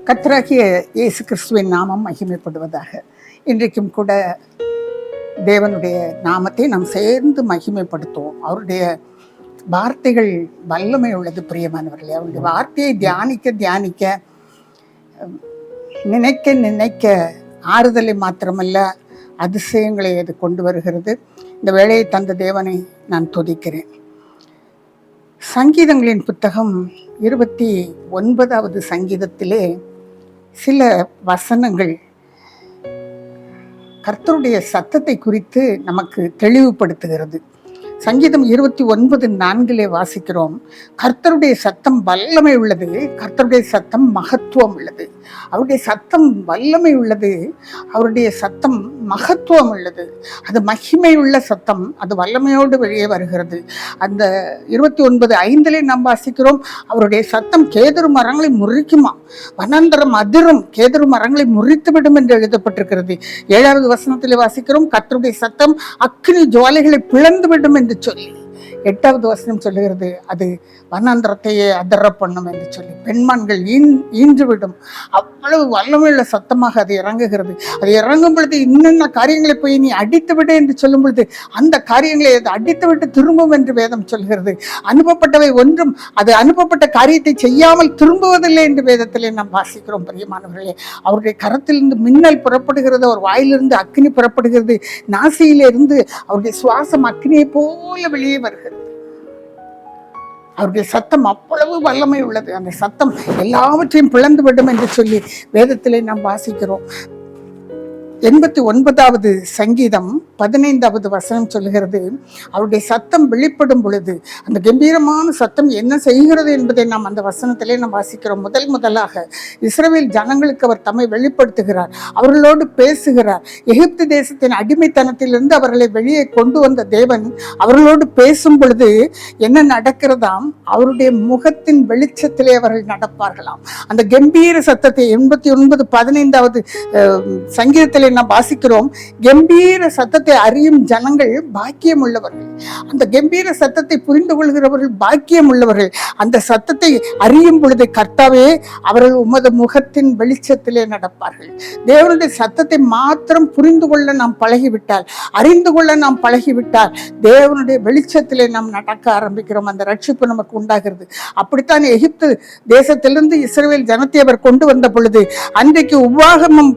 கர்த்தராகிய இயேசு கிறிஸ்துவின் நாமம் மகிமைப்படுவதாக. இன்றைக்கும் கூட தேவனுடைய நாமத்தை நாம் சேர்ந்து மகிமைப்படுத்துவோம். அவருடைய வார்த்தைகள் வல்லமை உள்ளது பிரியமானவர்களே. அவருடைய வார்த்தையை தியானிக்க தியானிக்க நினைக்க நினைக்க ஆறுதலை மாத்திரமல்ல அதிசயங்களை அது கொண்டு வருகிறது. இந்த வேளையை தந்த தேவனை நான் துதிக்கிறேன். சங்கீதங்களின் புத்தகம் 29வது சங்கீதத்திலே சில வசனங்கள் கர்த்தருடைய சத்தத்தை குறித்து நமக்கு தெளிவுபடுத்துகிறது. சங்கீதம் 29:4 வாசிக்கிறோம், கர்த்தருடைய சத்தம் வல்லமை உள்ளது, கர்த்தருடைய சத்தம் மகத்துவம் உள்ளது. அவருடைய சத்தம் வல்லமை உள்ளது, அவருடைய சத்தம் மகத்துவம் உள்ளது. அது மகிமை உள்ள சத்தம், அது வல்லமையோடு வெளியே வருகிறது. அந்த 29:5 நாம் வாசிக்கிறோம், அவருடைய சத்தம் கேதுரு மரங்களை முறிக்குமா, வனாந்தரம் அதிரும், கேதுரு மரங்களை முறித்து விடும் என்று எழுதப்பட்டிருக்கிறது. 7வது வசனத்திலே வாசிக்கிறோம், கர்த்தருடைய சத்தம் அக்கினி ஜுவாலைகளை பிளந்து விடும் என்று சொல்லி. 8வது வசனம் சொல்லுகிறது, அது வனாந்தரத்தையே அதர பண்ணும் என்று சொல்லி. பெண்மான்கள் ஈன்றுவிடும். அவ்வளவு வல்லமையுள்ள சத்தமாக அது இறங்குகிறது. அது இறங்கும் பொழுது இன்னென்ன காரியங்களை போய் நீ அடித்து விடு என்று சொல்லும் பொழுது அந்த காரியங்களை அது அடித்து விட்டு திரும்பும் என்று வேதம் சொல்கிறது. அனுப்பப்பட்டவை ஒன்றும் அது அனுப்பப்பட்ட காரியத்தை செய்யாமல் திரும்புவதில்லை என்று வேதத்திலே நாம் வாசிக்கிறோம். பிரியமானவர்களே, அவருடைய கரத்திலிருந்து மின்னல் புறப்படுகிறது, அவர் வாயிலிருந்து அக்கினி புறப்படுகிறது, நாசியிலிருந்து அவருடைய சுவாசம் அக்கினியை போல வெளியே வருகிறது. அவருடைய சத்தம் அவ்வளவு வல்லமை உள்ளது. அந்த சத்தம் எல்லாவற்றையும் பிளந்து விடும் என்று சொல்லி வேதத்திலே நாம் வாசிக்கிறோம். 89வது சங்கீதம் 15வது வசனம் சொல்லுகிறது, அவருடைய சத்தம் வெளிப்படும் பொழுது அந்த கம்பீரமான சத்தம் என்ன செய்கிறது என்பதை நாம் அந்த வசனத்திலே நாம் வாசிக்கிறோம். முதலாக இஸ்ரவேல் ஜனங்களுக்கு அவர் தம்மை வெளிப்படுத்துகிறார், அவர்களோடு பேசுகிறார். எகிப்து தேசத்தின் அடிமைத்தனத்திலிருந்து அவர்களை வெளியே கொண்டு வந்த தேவன் அவர்களோடு பேசும் பொழுது என்ன நடக்கிறதாம், அவருடைய முகத்தின் வெளிச்சத்திலே அவர்கள் நடப்பார்களாம். அந்த கம்பீர சத்தத்தை 89:15வது சங்கீதத்திலே நாம் வாசிக்கிறோம், கம்பீர சத்தத்தை அறியும் ஜனங்கள் பாக்கியம் உள்ளவர்கள். அந்த கம்பீர சத்தத்தை புரிந்து கொள்கிறவர்கள் பாக்கியம் உள்ளவர்கள். அந்த சத்தத்தை அறியும் பொழுது கர்த்தாவே அவர்கள் உமது முகத்தின் வெளிச்சத்திலே நடப்பார்கள். தேவனுடைய சத்தத்தை மாத்திரம் புரிந்து கொள்ள நாம் பழகிவிட்டால், அறிந்து கொள்ள நாம் பழகிவிட்டால் தேவனுடைய வெளிச்சத்திலே நாம் நடக்க ஆரம்பிக்கிறோம். அந்த ரட்சிப்பு நமக்கு உண்டாகிறது. அப்படித்தான் எகிப்து தேசத்திலிருந்து இஸ்ரவேல் ஜனத்தை அவர் கொண்டு வந்த பொழுது அன்றைக்கு உபாகமம்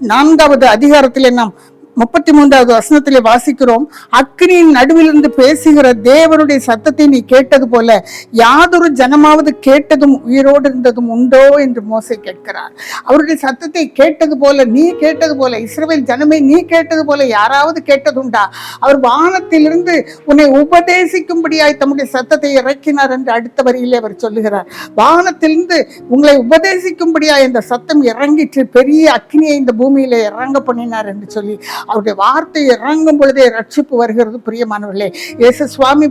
4வது அதிகாரத்திலே நாம் 33வது வசனத்திலே வாசிக்கிறோம், அக்கினியின் நடுவிலிருந்து பேசுகிற தேவனுடைய சத்தத்தை நீ கேட்டது போல யாதொரு ஜனமாவது கேட்டதும் உயிரோடு இருந்ததும் உண்டோ என்று மோசே கேட்கிறார். அவருடைய சத்தத்தை கேட்டது போல, நீ கேட்டது போல, இஸ்ரவேல் ஜனமே நீ கேட்டது போல யாராவது கேட்டதுண்டா? அவர் வானத்திலிருந்து உன்னை உபதேசிக்கும்படியாய் தம்முடைய சத்தத்தை இறக்கினார் என்று அடுத்த வரியிலே அவர் சொல்லுகிறார். வானத்திலிருந்து உங்களை உபதேசிக்கும்படியாய் இந்த சத்தம் இறங்கிற்று, பெரிய அக்கினியை இந்த பூமியில இறங்க பண்ணினார் என்று சொல்லி அவருடைய வார்த்தை இறங்கும் பொழுதே ரட்சிப்பு வருகிறது. பிரியமானவர்களே, இயேசு சுவாமி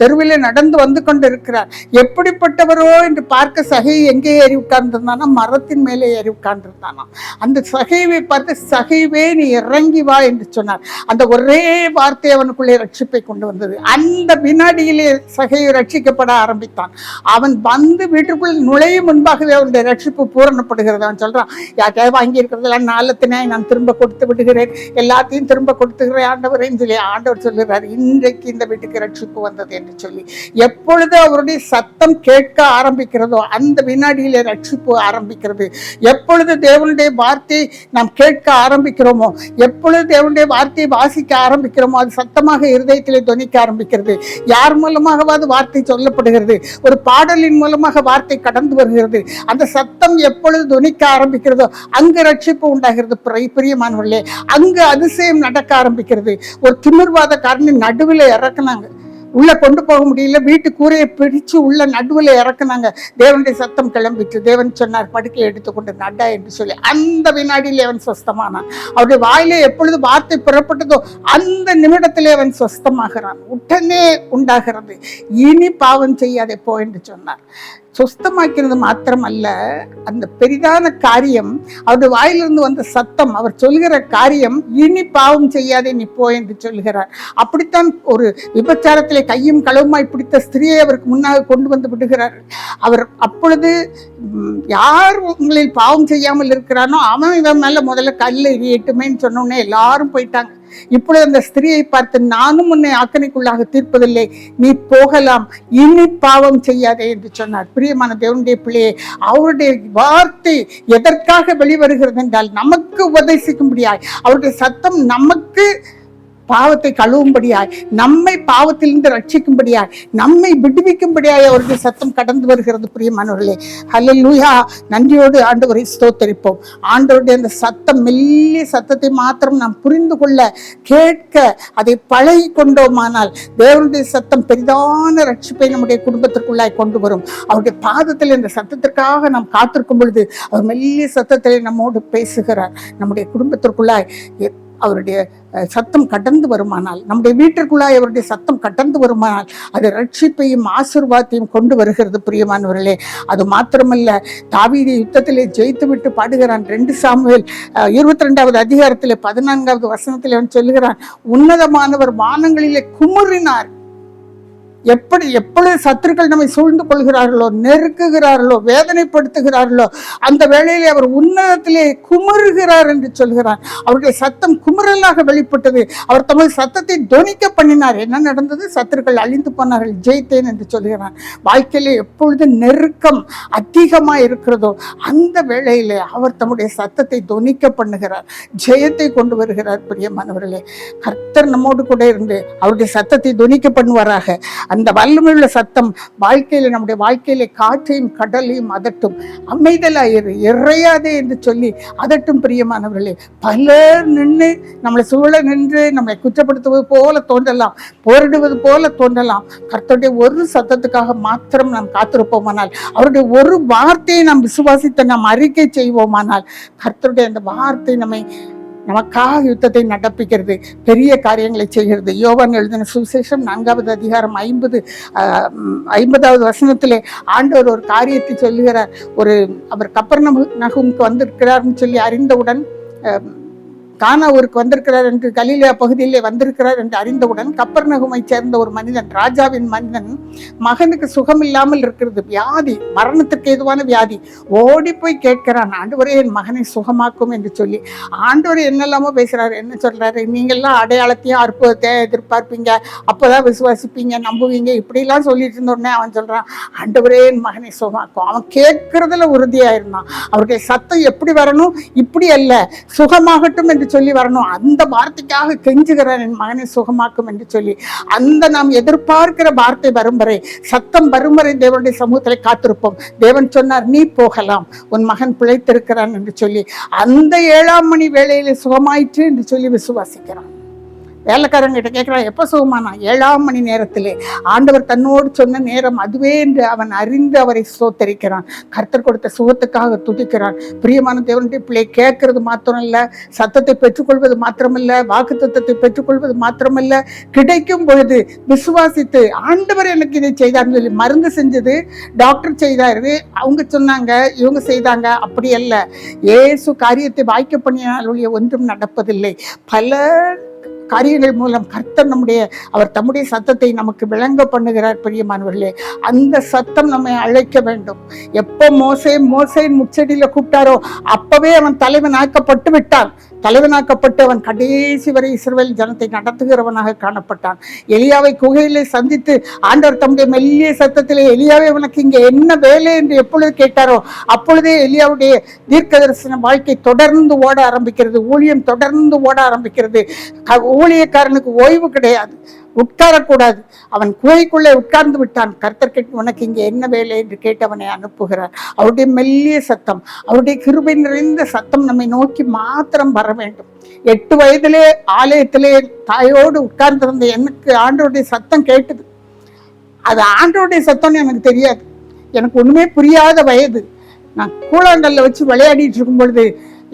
தெருவிலே நடந்து வந்து கொண்டு இருக்கிறார். எப்படிப்பட்டவரோ என்று பார்க்க சகை எங்கே ஏறி உட்கார்ந்திருந்தானா, மரத்தின் மேலே ஏறி உட்கார்ந்திருந்தானா. அந்த சகைவை பார்த்து, சகைவே நீ இறங்கி வா என்று சொன்னார். அந்த ஒரே வார்த்தை அவனுக்குள்ளே ரட்சிப்பை கொண்டு வந்தது. அந்த வினாடியிலே சகை ரட்சிக்கப்பட ஆரம்பித்தான். அவன் வந்து வீட்டுக்குள் நுழையும் முன்பாகவே அவனுடைய ரட்சிப்பு பூரணப்படுகிறது. அவன் சொல்றான், யார்கிட்ட வாங்கி இருக்கிறதெல்லாம் நாளத்தினாய் நான் திரும்ப கொடுத்து விடுகிறேன், எல்லாத்தையும் திரும்ப கொடுத்துக்கிறேன் ஆண்டவரேன்னு சொல்லி ஆண்டவர் சொல்லுறாரு. இன்றைக்கு இந்த வீட்டுக்கு ரட்சிப்பு வந்தது என்று சொல்லி எப்பொழுது அவருடைய சத்தம் கேட்க ஆரம்பிக்கிறதோ அந்த வினாடியிலே ரட்சிப்பு ஆரம்பிக்கிறது. எப்பொழுது தேவனுடைய வார்த்தையை நாம் கேட்க ஆரம்பிக்கிறோமோ, எப்பொழுது தேவனுடைய வார்த்தையை வாசிக்க ஆரம்பிக்கிறோமோ அது சத்தமாக இருதயத்திலே தொனிக்க ஆரம்பிக்கிறது. யார் மூலமாகவாது வார்த்தை சொல்லப்படுகிறது, ஒரு பாடலின் மூலமாக வார்த்தை கடந்து வருகிறது. அந்த சத்தம் எப்பொழுது தொனிக்க ஆரம்பிக்கிறதோ அங்கு ரட்சிப்பு உண்டாகிறது. பிரியமானவர்களே, அங்கு அதிசயம் நடக்க ஆரம்பிக்கிறது. ஒரு திமிர்வாத காரணி நடுவில் இறக்குனாங்க, உள்ள கொண்டு போக முடியல, வீட்டு கூரையை பிடிச்சு உள்ள நடுவில் இறக்குனாங்க. தேவனுடைய சத்தம் கிளம்பிட்டு தேவன் சொன்னார், படுக்கையை எடுத்துக்கொண்டு நடா என்று சொல்லி அந்த வினாடியிலே அவன் சொஸ்தமானான். அவருடைய வாயிலே எப்பொழுது வார்த்தை புறப்பட்டதோ அந்த நிமிடத்திலே அவன் சொஸ்தமாகிறான். உடனே உண்டாகிறது, இனி பாவம் செய்யாதே போ என்று சொன்னார். சொஸ்தமாக்கிறது மாத்திரம் அல்ல, அந்த பெரிதான காரியம், அவருடைய வாயிலிருந்து வந்த சத்தம், அவர் சொல்கிற காரியம், இனி பாவம் செய்யாதே நீ போ என்று சொல்கிறார். அப்படித்தான் ஒரு விபச்சாரத்திலே கையும் களவுமாய் பிடித்த ஸ்திரியை அவருக்கு முன்னாக கொண்டு வந்து விடுகிறார். அவர் அப்பொழுது யார் உங்களில் பாவம் செய்யாமல் இருக்கிறானோ அவன் இவன் மேல முதல்ல கல்ல எறியட்டுமேன்னு சொன்னோடனே எல்லாரும் போயிட்டாங்க. இப்பொழுது அந்த ஸ்திரியை பார்த்து, நானும் உன்னை ஆக்கணைக்குள்ளாக தீர்ப்பதில்லை, நீ போகலாம், இனி பாவம் செய்யாதே என்று சொன்னார். பிரியமான தேவனுடைய பிள்ளையே, அவருடைய வார்த்தை எதற்காக வெளிவருகிறது என்றால் நமக்கு உபதேசிக்கும்படியாய், அவருடைய சத்தம் நமக்கு பாவத்தை கழுவும்படியாய், நம்மை பாவத்திலிருந்து ரட்சிக்கும்படியாய், நம்மை விடுவிக்கும்படியாய் அவருடைய சத்தம் கடந்து வருகிறது. பிரியமானவர்களே, ஹல்லேலூயா. நன்றியோடு ஆண்டவரை ஸ்தோத்தரிப்போம். ஆண்டவருடைய அந்த சத்தம், மெல்லிய சத்தத்தை மாத்திரம் நாம் புரிந்து கொள்ள, கேட்க, அதை பழகி கொண்டோமானால் தேவனுடைய சத்தம் பெரிதான ரட்சிப்பை நம்முடைய குடும்பத்திற்குள்ளாய் கொண்டு வரும். அவருடைய பாதத்தில் இந்த சத்தத்திற்காக நாம் காத்திருக்கும் பொழுது அவர் மெல்லிய சத்தத்திலே நம்மோடு பேசுகிறார். நம்முடைய குடும்பத்திற்குள்ளாய் அவருடைய சத்தம் கடந்து வருமானால், நம்முடைய வீட்டிற்குள்ளாய் அவருடைய சத்தம் கடந்து வருமானால் அது ரட்சிப்பையும் ஆசீர்வாதத்தையும் கொண்டு வருகிறது. பிரியமானவர்களே, அது மாத்திரமல்ல, தாவீது யுத்தத்திலே ஜெயித்து விட்டு பாடுகிறான். 2 சாமுவேல் 22வது அதிகாரத்திலே 14வது வசனத்திலே அவன் சொல்லுகிறான், உன்னதமானவர் வானங்களிலே குமுறினார். எப்பொழுது சத்துருக்கள் நம்மை சூழ்ந்து கொள்கிறார்களோ, நெருக்குகிறார்களோ, வேதனைப்படுத்துகிறார்களோ, அந்த வேளையிலே அவர் உன்னதத்திலே குமுறுகிறார் என்று சொல்கிறார். அவருடைய சத்தம் குமுறலாக வெளிப்பட்டது. அவர் தமது சத்தத்தை தொனிக்க பண்ணினார். என்ன நடந்தது? சத்துருக்கள் அழிந்து போனார்கள், ஜெயித்தேன் என்று சொல்கிறார். வாழ்க்கையிலே எப்பொழுது நெருக்கம் அதிகமாக இருக்கிறதோ அந்த வேளையிலே அவர் தம்முடைய சத்தத்தை தொனிக்க பண்ணுகிறார், ஜெயத்தை கொண்டு வருகிறார். பிரியமானவர்களே, கர்த்தர் நம்மோடு கூட இருந்து அவருடைய சத்தத்தை தொனிக்க பண்ணுவாராக. அந்த வல்லமையுள்ள சத்தம் வாழ்க்கையில, நம்முடைய வாழ்க்கையில காற்றையும் கடலையும் அதட்டும். அமைதலாயிரு, இறையாதே என்று சொல்லி அதட்டும். பிரியமானவர்களே, பலர் நின்று நம்மளை சூழ நின்று நம்மளை குற்றப்படுத்துவது போல தோன்றலாம், போரிடுவது போல தோன்றலாம். கர்த்தருடைய ஒரு சத்தத்துக்காக மாத்திரம் நாம் காத்திருப்போமானால், அவருடைய ஒரு வார்த்தையை நாம் விசுவாசித்து நாம் அறிக்கை செய்வோமானால், கர்த்தருடைய அந்த வார்த்தை நமக்காக யுத்தத்தை நடப்பிக்கிறது, பெரிய காரியங்களை செய்கிறது. யோவான் எழுதின சுவிசேஷம் 4வது அதிகாரம் 50வது வசனத்திலே ஆண்டவர் ஒரு காரியத்தை சொல்லுகிறார். அவர் கப்பர்நகூமுக்கு வந்திருக்கிறார்னு சொல்லி அறிந்தவுடன், கானாவூருக்கு வந்திருக்கிறார் என்று, கலிலேயா பகுதியிலே வந்திருக்கிறார் என்று அறிந்தவுடன், கப்பர்நகூமை சேர்ந்த ஒரு மனிதன், ராஜாவின் மனிதன், மகனுக்கு சுகம் இல்லாமல் இருக்கிறது, வியாதி, மரணத்துக்கு ஏதுவான வியாதி. ஓடி போய் கேட்கிறான், ஆண்டவரே என் மகனை சுகமாக்கும் என்று சொல்லி. ஆண்டவர் என்னெல்லாமோ பேசுறாரு. என்ன சொல்றாரு? நீங்கள்லாம் அடையாளத்தையும் அற்புதத்தையும் எதிர்பார்ப்பீங்க, அப்போதான் விசுவாசிப்பீங்க, நம்புவீங்க, இப்படிலாம் சொல்லிட்டு இருந்த உடனே அவன் சொல்றான், ஆண்டவரே என் மகனை சுகமாக்கும். அவன் கேட்கறதுல உறுதியா இருந்தான். அவருடைய சத்தம் எப்படி வரணும்? இப்படி அல்ல, சுகமாகட்டும் என்று சொல்லி வரணும். அந்த வார்த்தைக்காக கெஞ்சுகிறான், என் மகனை சுகமாக்கும் என்று சொல்லி. அந்த நாம் எதிர்பார்க்கிற வார்த்தை வரும் வரை, சத்தம் வரும் வரை தேவனுடைய சமூகத்தில் காத்திருப்போம். தேவன் சொன்னார், நீ போகலாம், உன் மகன் பிழைத்திருக்கிறான் என்று சொல்லி, அந்த 7ஆம் மணி வேளையில சுகமாயிற்று என்று சொல்லி விசுவாசிக்கிறான். வேலைக்காரங்கிட்ட கேட்கிறான், எப்போ சுகமானா? 7ஆம் மணி நேரத்திலே. ஆண்டவர் தன்னோடு சொன்ன நேரம் அதுவே என்று அவன் அறிந்து அவரை ஸ்தோத்தரிக்கிறான். கர்த்தர் கொடுத்த சுகத்துக்காக துதிக்கிறான். பிரியமான தேவனுடைய பிள்ளை, கேட்கறது மாத்திரம் இல்லை, சத்தத்தை பெற்றுக்கொள்வது மாத்திரமல்ல, வாக்குத்தத்தத்தை பெற்றுக்கொள்வது மாத்திரமல்ல, கிடைக்கும் பொழுது விசுவாசித்து, ஆண்டவர் எனக்கு இதை செய்தார்னு சொல்லி, மருந்து செஞ்சது டாக்டர் செய்தாரு, அவங்க சொன்னாங்க, இவங்க செய்தாங்க, அப்படி அல்ல. இயேசு காரியத்தை வாய்க்க பண்ணினால் ஒன்றும் நடப்பதில்லை. பல காரியங்கள் மூலம் கர்த்தர் அவர் தம்முடைய சத்தத்தை நமக்கு விளங்க பண்ணுகிறார். பிரியமானவர்களே, அந்த சத்தம் நம்மை அழைக்க வேண்டும். எப்போ மோசேயின் முச்சடியில கூப்பிட்டாரோ அப்பவே அவன் தலைவனாக்கப்பட்டு விட்டான். தலைவனாக்கப்பட்டு அவன் கடைசி வரை இஸ்ரவேல் ஜனத்தை நடத்துகிறவனாக காணப்பட்டான். எலியாவை குகையிலே சந்தித்து ஆண்டவர் தம்முடைய மெல்லிய சத்தத்திலே, எலியாவே உனக்கு இங்கே என்ன வேலை என்று எப்பொழுது கேட்டாரோ அப்பொழுதே எலியாவுடைய தீர்க்கதரிசன வாழ்க்கை தொடர்ந்து ஓட ஆரம்பிக்கிறது, ஊழியம் தொடர்ந்து ஓட ஆரம்பிக்கிறது. ஊழியக்காரனுக்கு ஓய்வு கிடையாது, உட்காரக்கூடாது. அவன் குகைக்குள்ளே உட்கார்ந்து விட்டான். கர்த்தர் கேட்டு, உனக்கு இங்கே என்ன வேலை என்று கேட்டு அவனை அனுப்புகிறார். அவருடைய மெல்லிய சத்தம், அவருடைய கிருபை நிறைந்த சத்தம் நம்மை நோக்கி மாத்திரம் வர வேண்டும். 8 வயதிலே ஆலயத்திலே தாயோடு உட்கார்ந்திருந்த எனக்கு ஆண்டவருடைய சத்தம் கேட்டது. அது ஆண்டவருடைய சத்தம்னு எனக்கு தெரியாது, எனக்கு ஒண்ணுமே புரியாத வயது. நான் கூழாங்கல்ல வச்சு விளையாடிட்டு இருக்கும் பொழுது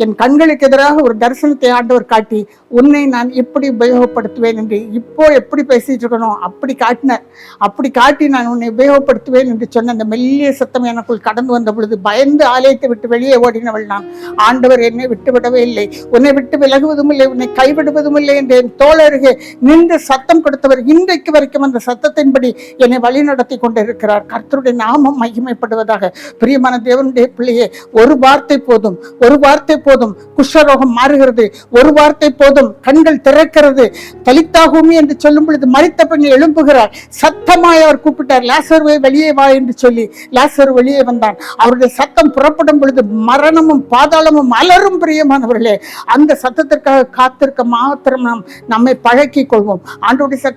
என் கண்களுக்கு எதிராக ஒரு தரிசனத்தை ஆண்டவர் காட்டி, உன்னை நான் எப்படி உபயோகப்படுத்துவேன் என்று, இப்போ எப்படி பேசிட்டு இருக்கணும் அப்படி காட்டினார். அப்படி காட்டி நான் உன்னை உபயோகப்படுத்துவேன் என்று சொன்ன அந்த மெல்லிய சத்தம் எனக்குள் கடந்து வந்த பொழுது பயந்து ஆலயத்தை விட்டு வெளியே ஓடினவள் நான். ஆண்டவர் என்னை விட்டு விடவே இல்லை, உன்னை விட்டு விலகுவதும் இல்லை, உன்னை கைவிடுவதும் இல்லை என்று என் தோழருகே நின்று சத்தம் கொடுத்தவர் இன்றைக்கு வரைக்கும் அந்த சத்தத்தின்படி என்னை வழி நடத்தி கொண்டிருக்கிறார். கர்த்தருடைய நாமம் மகிமைப்படுவதாக. பிரியமான தேவனுடைய பிள்ளையே, ஒரு வார்த்தை போதும், ஒரு வார்த்தை போதும், குஷ்டரோகம் மாறுகிறது. ஒரு வார்த்தை போதும், கண்கள் திறக்கிறது. தலித்தாகுமி என்று சொல்லும் பொழுது மரித்த பெண் எழும்புகிறார். சத்தமாய் அவர் கூப்பிட்டார், லாசருவே வெளியே வா என்று சொல்லி லாசரு வெளியே வந்தான். அவருடைய சத்தம் புறப்படும் பொழுது மரணமும் பாதாளமும் அலரும். பிரியமானவர்களே, அந்த சத்தத்திற்காக காத்திருக்க மாத்திரம் நாம் நம்மை பழக்கி கொள்வோம். ஆண்டோடைய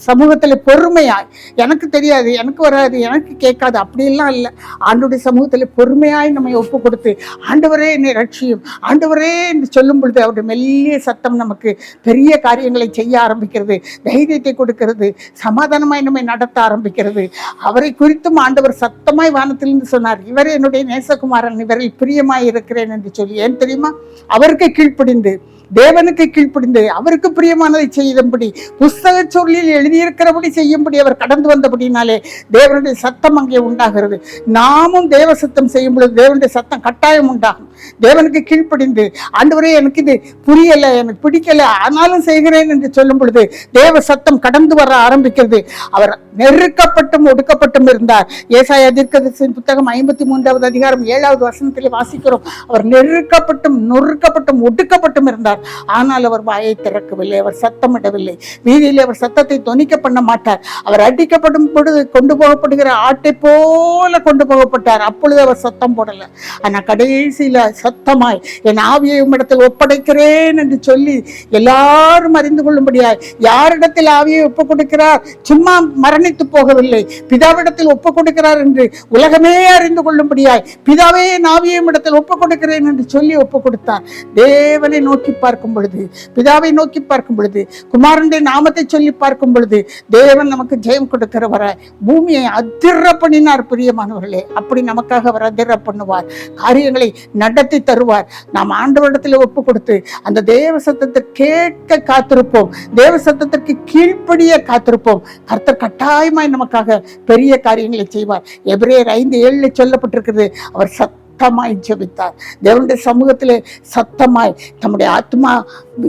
சமூகத்துல பொறுமையாய், எனக்கு தெரியாது, எனக்கு வராது, எனக்கு கேட்காது, அப்படியெல்லாம் இல்லை. ஆண்டோடைய சமூகத்துல பொறுமையாய் நம்மை ஒப்பு கொடுத்து, ஆண்டவரே என்னை ரட்சியும், ஆண்டவரே என்று சொல்லும் பொழுது அவருடைய மெல்லிய சத்தம் நமக்கு பெரிய காரியங்களை செய்ய ஆரம்பிக்கிறது, தைரியத்தை கொடுக்கிறது, சமாதானமாய் நம்மை நடத்த ஆரம்பிக்கிறது. அவரை குறித்தும் ஆண்டவர் சத்தமாய் வானத்திலிருந்து சொன்னார், இவரே என்னுடைய நேசகுமாரன், இவரில் பிரியமாய் இருக்கிறேன் என்று சொல்லி. ஏன் தெரியுமா? அவருக்கு கீழ்ப்படிந்து, தேவனுக்கு கீழ்ப்படிந்து, அவருக்கு பிரியமானதை செய்யும்படி, புஸ்தக சொல்லில் எழுதியிருக்கிறபடி செய்யும்படி அவர் கடந்து வந்தபடினாலே தேவனுடைய சத்தம் அங்கே உண்டாகிறது. நாமும் தேவ சத்தம் செய்யும் பொழுது தேவனுடைய சத்தம் கட்டாயம் உண்டாகும். தேவனுக்கு கீழ்ப்படிந்து, ஆண்டவரே எனக்கு இது புரியல, எனக்கு பிடிக்கல, ஆனாலும் செய்கிறேன் என்று சொல்லும் பொழுது தேவ சத்தம் கடந்து வர ஆரம்பிக்கிறது. அவர் நெருக்கப்பட்டும் ஒடுக்கப்பட்டும் இருந்தார். ஏசாயா தீர்க்கதரிசியின் புத்தகம் 53வது அதிகாரம் 7வது வசனத்திலே வாசிக்கிறோம். அவர் நெருக்கப்பட்டும் நொறுக்கப்பட்டும் ஒடுக்கப்பட்டும் இருந்தார். ஆனால் அவர் வாயை திறக்கவில்லை, அவர் சத்தமிடவில்லை. வீதியிலே அவர் சத்தத்தை தொனிக்க பண்ண மாட்டார். அவர் அடிக்கப்படும் பொழுது கொண்டு போகப்படுகிற ஆட்டை போல கொண்டு போகப்பட்டார். அப்பொழுது அவர் சத்தம் போடல. ஆனா கடைசியில சத்தமாய் என் ஆவியை உம்மிடத்தில் ஒப்படைக்கிறேன் என்று சொல்லி எல்லாரும் அறிந்து கொள்ளும்படியாய், யாரிடத்தில் ஆவியை ஒப்பு கொடுக்கிறார், சும்மா மரணித்து போகவில்லை, பிதாவிடத்தில் ஒப்பு கொடுக்கிறார் என்று உலகமே அறிந்து கொள்ளும்படியாய், பிதாவே என் ஆவியை உம்மிடத்தில் ஒப்பு கொடுக்கிறேன் என்று சொல்லி ஒப்பு கொடுத்தார். தேவனை நோக்கி பார்க்கும் பொழுது, பிதாவை நோக்கி பார்க்கும் பொழுது, குமாரனுடைய நாமத்தை சொல்லி பார்க்கும் பொழுது தேவன் நமக்கு ஜெயம் கொடுக்கிறவர பூமியை அதிர பண்ணினார். பிரியமானவர்களே, அப்படி நமக்காக அவர் அதிர பண்ணுவார், காரியங்களை நடத்தி தருவார். நாம் ஆண்டவரிடத்தில் ஒப்பு கொடுத்து அந்த தேவ சத்தத்தை கேட்க காத்திருப்போம், தேவ சத்தத்திற்கு கீழ்ப்படிய காத்திருப்போம். கர்த்தர் கட்டாயமாய் நமக்காக பெரிய காரியங்களை செய்வார். எபிரேயர் 5:7 சொல்லப்பட்டிருக்கிறது, அவர் சத்தமாய் ஜெபித்தார். தேவனுடைய சமூகத்திலே சத்தமாய் தம்முடைய ஆத்மா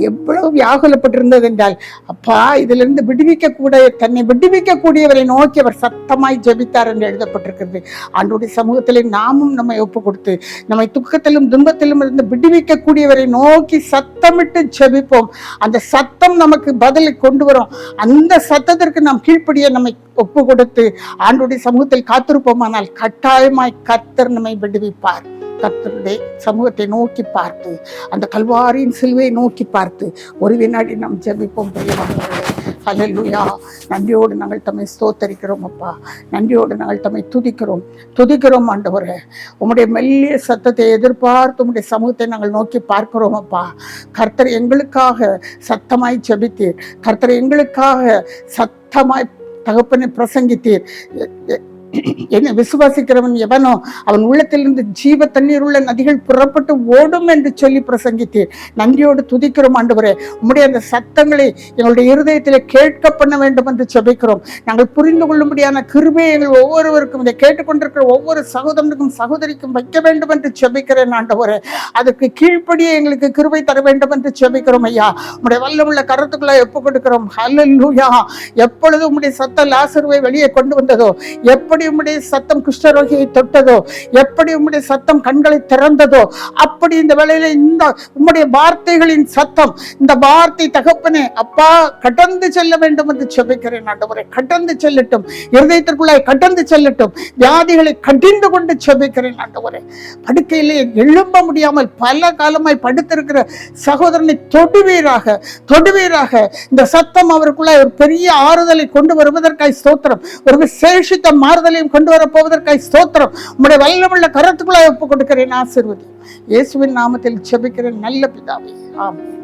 எவ்வளவு வியாகுலப்பட்டிருந்தது என்றால், அப்பா இதிலிருந்து தன்னை விடுவிக்கக்கூடியவரை நோக்கி அவர் சத்தமாய் ஜெபித்தார் என்று எழுதப்பட்டிருக்கிறது. ஆண்டவருடைய சமூகத்திலே நாமும் நம்மை ஒப்பு கொடுத்து நம்மை துக்கத்திலும் துன்பத்திலும் இருந்து விடுவிக்கக்கூடியவரை நோக்கி சத்தமிட்டு ஜெபிப்போம். அந்த சத்தம் நமக்கு பதிலை கொண்டு வரும். அந்த சத்தத்திற்கு நாம் கீழ்ப்படிய நம்மை ஒப்பு கொடுத்து ஆண்டவருடைய சமூகத்தில் காத்திருப்போமானால் கட்டாயமாய் கர்த்தர் நம்மை விடுவிப்பார். கர்த்தருடைய சமூகத்தை நோக்கி பார்த்து, அந்த கல்வாரியின் சிலுவையை நோக்கி பார்த்து ஒரு வினாடி நாம் ஜெபிப்போம். ஹல்லேலூயா. நன்றியோடு நாங்கள் தம்மை ஸ்தோத்தரிக்கிறோம் அப்பா, நன்றியோடு நாங்கள் தம்மை துதிக்கிறோம் ஆண்டவரே. உம்முடைய மெல்லிய சத்தத்தை எதிர்பார்த்து உம்முடைய சமூகத்தை நாங்கள் நோக்கி பார்க்கிறோம் அப்பா. கர்த்தர் எங்களுக்காக சத்தமாய் ஜெபித்தீர், கர்த்தர் எங்களுக்காக சத்தமாய் தகப்பனை பிரசங்கித்தீர். என்னை விசுவாசிக்கிறவன் எவனோ அவன் உள்ளத்திலிருந்து ஜீவ தண்ணீர் உள்ள நதிகள் புறப்பட்டு ஓடும் என்று சொல்லி பிரசங்கித்தீர். நன்றியோடு துதிக்கிறோம் ஆண்டவரே. உம்முடைய அந்த சத்தங்களை எங்களுடைய இருதயத்தில் கேட்க பண்ண வேண்டும் என்று ஜெபிக்கிறோம். நாங்கள் புரிந்து கொள்ளும்படியான கிருபையை எங்கள் ஒவ்வொருவருக்கும், இதை கேட்டுக்கொண்டிருக்கிற ஒவ்வொரு சகோதரனுக்கும் சகோதரிக்கும் வைக்க வேண்டும் என்று ஜெபிக்கிறேன் ஆண்டவரே. அதுக்கு கீழ்ப்படியே எங்களுக்கு கிருபை தர வேண்டும் என்று ஜெபிக்கிறோம் ஐயா. உம்முடைய வல்லமுள்ள கருத்துக்களை ஒப்புக் கொடுக்கிறோம். ஹல்லேலூயா. எப்பொழுது உம்முடைய சத்தம் லாசருவை வெளியே கொண்டு வந்ததோ, எப்படி உம்முடைய சத்தம் குஷ்டரோகியை தொட்டதோ, எப்படி உம்முடைய சத்தம் கண்களை திறந்ததோ, அப்படி இந்த வேளையில இந்த உம்முடைய வார்த்தைகளின் சத்தம், இந்த வார்த்தை தகப்பனே அப்பா கடந்து செல்ல வேண்டும் என்று ஜெபிக்கிறேன் ஆண்டவரே. கடந்து செல்லட்டும், இருதயத்திற்குள்ளாய் கடந்து செல்லட்டும். வியாதிகளை கடிந்து கொண்டு ஜெபிக்கிறேன் ஆண்டவரே. படுக்கையிலே எழும்ப முடியாமல் பல காலமாய் படுத்திருக்கிற சகோதரனை தொடுவீராக. இந்த சத்தம் அவருக்குள்ளாய் ஒரு பெரிய ஆறுதலை கொண்டு வருவதற்காய் ஸ்தோத்திரம், ஒரு விசேஷித்த மாறுதலையும் கொண்டு வர போவதற்காய் ஸ்தோத்திரம். உம்முடைய வல்லமுள்ள கரத்துக்குள்ளாய் ஒப்புக் கொடுக்கிறேன். ஆசீர்வதி. இயேசுவின் நாமத்தில் ஜெபிக்கிறேன் நல்ல பிதாவே. ஆமென்.